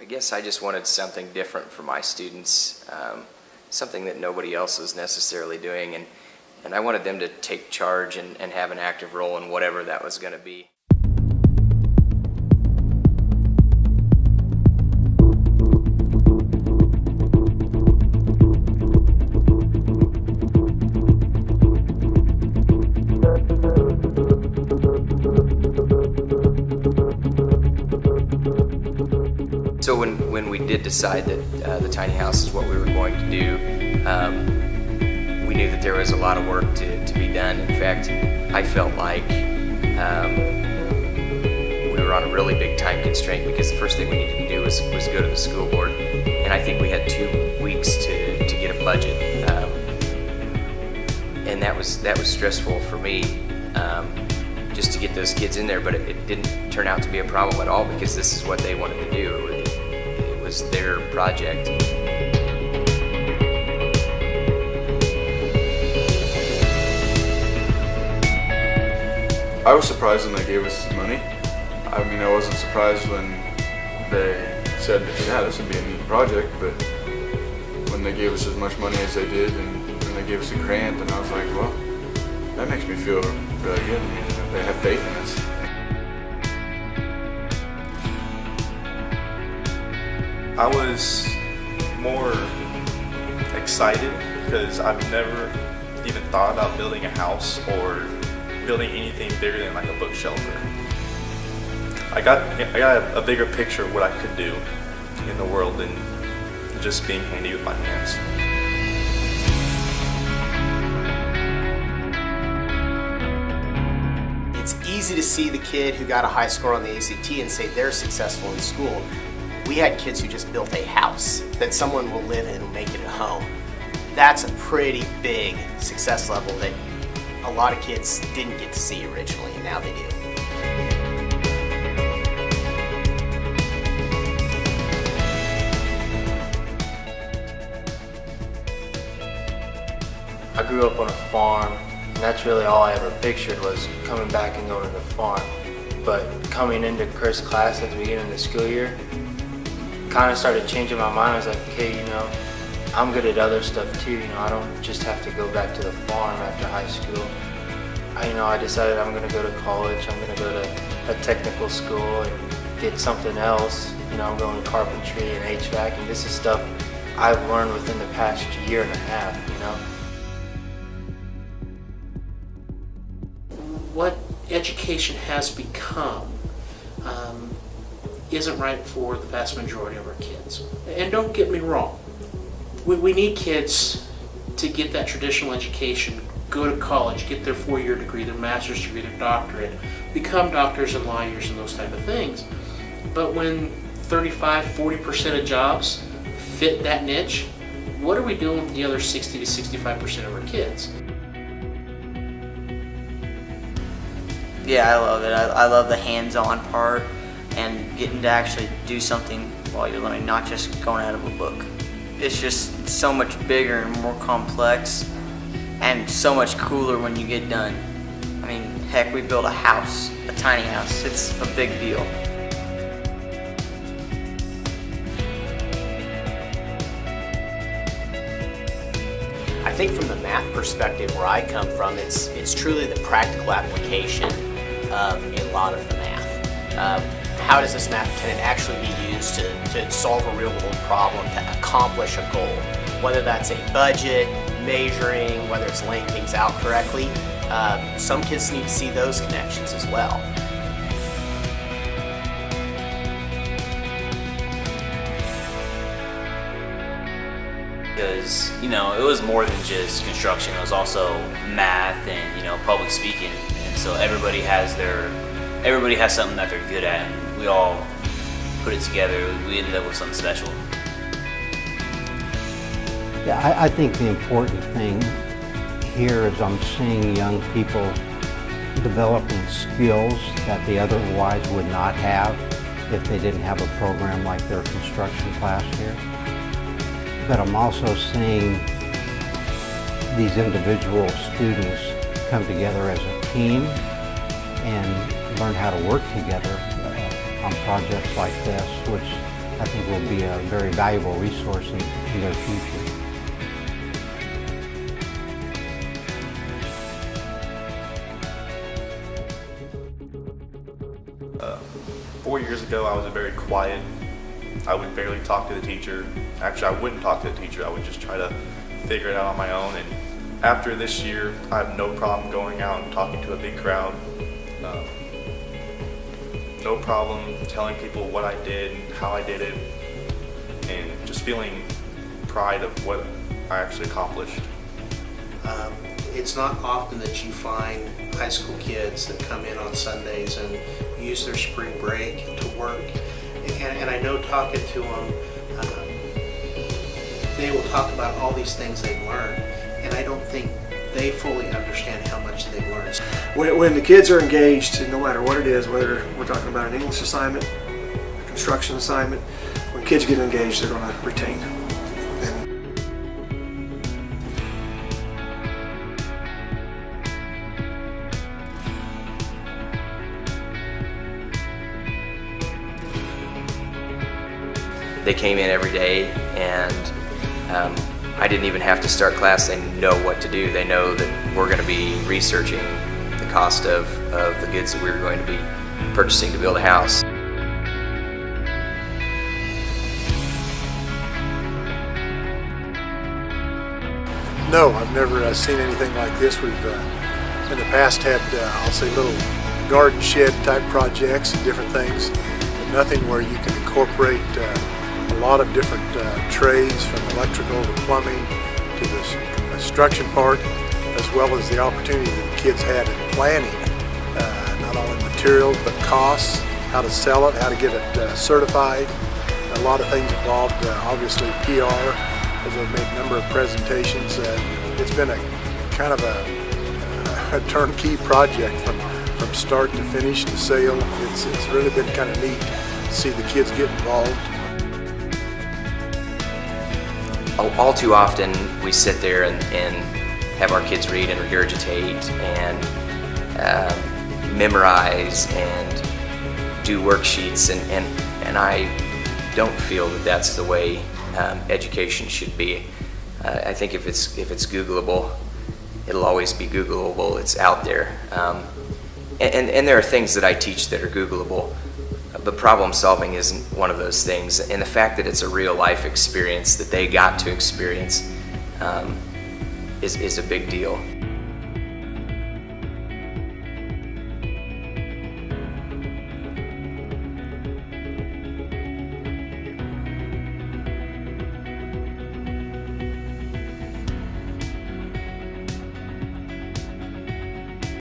guess I just wanted something different for my students, something that nobody else was necessarily doing, and I wanted them to take charge and have an active role in whatever that was going to be. So when we did decide that the tiny house is what we were going to do, we knew that there was a lot of work to be done. In fact, I felt like we were on a really big time constraint because the first thing we needed to do was go to the school board, and I think we had 2 weeks to get a budget, and that was stressful for me. Just to get those kids in there, but it didn't turn out to be a problem at all because this is what they wanted to do. It was their project. I was surprised when they gave us money. I mean, I wasn't surprised when they said, yeah, this would be a neat project, but when they gave us as much money as they did and they gave us a grant, and I was like, well, that makes me feel really good. They have faith in us. I was more excited because I've never even thought about building a house or building anything bigger than like a book shelter. I got a bigger picture of what I could do in the world than just being handy with my hands. It's easy to see the kid who got a high score on the ACT and say they're successful in school. We had kids who just built a house that someone will live in and make it a home. That's a pretty big success level that a lot of kids didn't get to see originally, and now they do. I grew up on a farm, and that's really all I ever pictured was coming back and going to the farm. But coming into Kurt's class at the beginning of the school year kind of started changing my mind. I was like, okay, you know, I'm good at other stuff too. You know, I don't just have to go back to the farm after high school. I decided I'm going to go to college. I'm going to go to a technical school and get something else. You know, I'm going to carpentry and HVAC, and this is stuff I've learned within the past year and a half, you know. What education has become isn't right for the vast majority of our kids. And don't get me wrong, we need kids to get that traditional education, go to college, get their 4-year degree, their master's degree, their doctorate, become doctors and lawyers and those type of things. But when 35–40% of jobs fit that niche, what are we doing with the other 60–65% of our kids? Yeah, I love it. I love the hands-on part and getting to actually do something while you're learning, not just going out of a book. It's just so much bigger and more complex and so much cooler when you get done. I mean, heck, we built a house, a tiny house. It's a big deal. I think from the math perspective where I come from, it's truly the practical application of a lot of the math. How does this math tenet actually be used to solve a real world problem, to accomplish a goal? Whether that's a budget, measuring, whether it's laying things out correctly, some kids need to see those connections as well. Because, you know, it was more than just construction. It was also math and, you know, public speaking. And so everybody has something that they're good at, and we all put it together. We ended up with something special. Yeah, I think the important thing here is I'm seeing young people developing skills that they otherwise would not have if they didn't have a program like their construction class here. But I'm also seeing these individual students come together as a team and learn how to work together on projects like this, which I think will be a very valuable resource in their future. 4 years ago, I was very quiet. I would barely talk to the teacher. Actually, I wouldn't talk to the teacher. I would just try to figure it out on my own. And after this year, I have no problem going out and talking to a big crowd. No problem telling people what I did and how I did it, and just feeling pride of what I actually accomplished. It's not often that you find high school kids that come in on Sundays and use their spring break to work. And I know talking to them, they will talk about all these things they've learned, and I don't think they fully understand how much they've learned. When the kids are engaged, no matter what it is, whether we're talking about an English assignment, a construction assignment, when kids get engaged, they're going to retain. They came in every day, and I didn't even have to start class. They know what to do. They know that we're going to be researching the cost of the goods that we're going to be purchasing to build a house. No, I've never seen anything like this. We've in the past had, I'll say, little garden shed type projects and different things, but nothing where you can incorporate a lot of different trades, from electrical to plumbing to the construction part, as well as the opportunity that the kids had in planning, not only materials but costs, how to sell it, how to get it certified. A lot of things involved, obviously PR, as I've made a number of presentations. It's been a kind of a turnkey project from start to finish to sale. It's really been kind of neat to see the kids get involved. All too often we sit there and have our kids read and regurgitate and memorize and do worksheets, and I don't feel that that's the way education should be. I think if it's Googleable, it'll always be Googleable. It's out there, and there are things that I teach that are Googleable. But problem solving isn't one of those things, and the fact that it's a real life experience that they got to experience is a big deal.